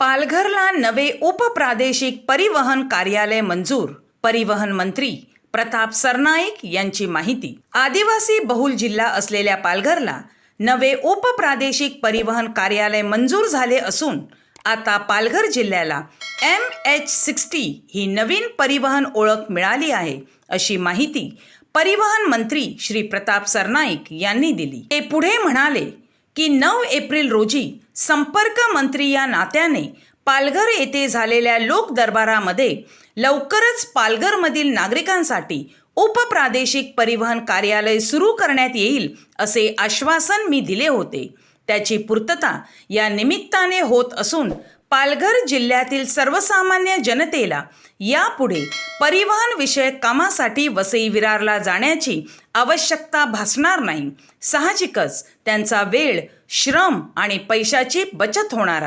पालघरला नवे उपप्रादेशिक परिवहन कार्यालय मंजूर. परिवहन मंत्री प्रताप सरनाईक यांची माहिती. आदिवासी बहुल जिल्हा असलेल्या पालघरला नवे उपप्रादेशिक परिवहन कार्यालय मंजूर झाले असून आता पालघर जिल्ह्याला MH60 ही नवीन परिवहन ओळख मिळाली आहे, अशी माहिती परिवहन मंत्री श्री प्रताप सरनाईक यांनी दिली. ते पुढे म्हणाले की 9 एप्रिल रोजी संपर्क मंत्री या नात्याने पालघर येथे झालेल्या लोक दरबारामध्ये लवकरच पालघरमधील नागरिकांसाठी उपप्रादेशिक परिवहन कार्यालय सुरू करण्यात येईल असे आश्वासन मी दिले होते. त्याची पूर्तता या निमित्ताने होत असून पालघर जिल्ह्यातील सर्वसामान्य जनतेला यापुढे परिवहन विषयक कामासाठी वसई विरारला जाण्याची आवश्यकता भासणार नाही. साहजिकच त्यांचा वेळ, श्रम आणि पैशाची बचत होणार आहे.